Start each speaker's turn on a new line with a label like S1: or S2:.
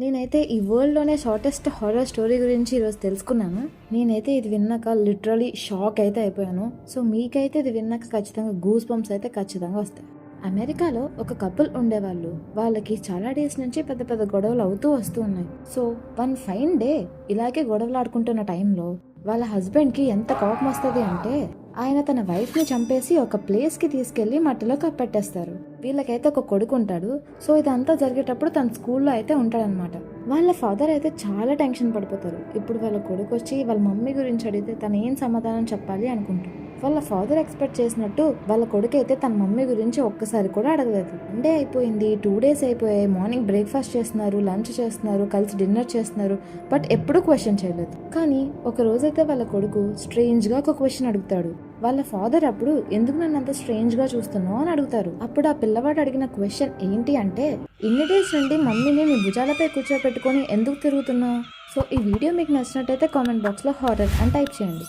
S1: నేనైతే ఈ వరల్డ్లోనే shortest horror story గురించి ఈరోజు తెలుసుకున్నాను. నేనైతే ఇది విన్నాక లిటరలీ షాక్ అయితే అయిపోయాను. సో మీకైతే ఇది విన్నాక ఖచ్చితంగా గూస్ బంప్స్ అయితే ఖచ్చితంగా వస్తాయి. అమెరికాలో ఒక కపుల్ ఉండేవాళ్ళు. వాళ్ళకి చాలా డేస్ నుంచి పెద్ద పెద్ద గొడవలు అవుతూ వస్తూ ఉన్నాయి. సో వన్ ఫైన్ డే ఇలాగే గొడవలు ఆడుకుంటున్న టైంలో వాళ్ళ హస్బెండ్కి ఎంత కోపం వస్తుంది అంటే ఆయన తన వైఫ్ని చంపేసి ఒక ప్లేస్కి తీసుకెళ్లి మట్టిలో కప్పెట్టేస్తారు. వీళ్ళకైతే ఒక కొడుకు ఉంటాడు. సో ఇదంతా జరిగేటప్పుడు తన స్కూల్లో అయితే ఉంటాడనమాట. వాళ్ళ ఫాదర్ అయితే చాలా టెన్షన్ పడిపోతారు. ఇప్పుడు వాళ్ళ కొడుకు వచ్చి వాళ్ళ మమ్మీ గురించి అడిగితే తను ఏం సమాధానం చెప్పాలి అనుకుంటారు. వాళ్ళ ఫాదర్ ఎక్స్పెక్ట్ చేసినట్టు వాళ్ళ కొడుకు అయితే తన మమ్మీ గురించి ఒక్కసారి కూడా అడగలేదు. డే అయిపోయింది, 2 days అయిపోయాయి. మార్నింగ్ బ్రేక్ఫాస్ట్ చేస్తున్నారు, లంచ్ చేస్తున్నారు, కలిసి డిన్నర్ చేస్తున్నారు. బట్ ఎప్పుడూ క్వశ్చన్ చేయలేదు. కానీ ఒక రోజైతే వాళ్ళ కొడుకు స్ట్రేంజ్గా ఒక క్వశ్చన్ అడుగుతాడు. వాళ్ళ ఫాదర్ అప్పుడు ఎందుకు నన్ను అంత స్ట్రేంజ్గా చూస్తున్నావు అని అడుగుతారు. అప్పుడు ఆ పిల్లవాడు అడిగిన క్వశ్చన్ ఏంటి అంటే, ఇన్ని డేస్ నుండి మమ్మీని నీ భుజాలపై కూర్చోపెట్టుకొని ఎందుకు తిరుగుతున్నావు? సో ఈ వీడియో మీకు నచ్చినట్టయితే కామెంట్ బాక్స్లో హారర్ అని టైప్ చేయండి.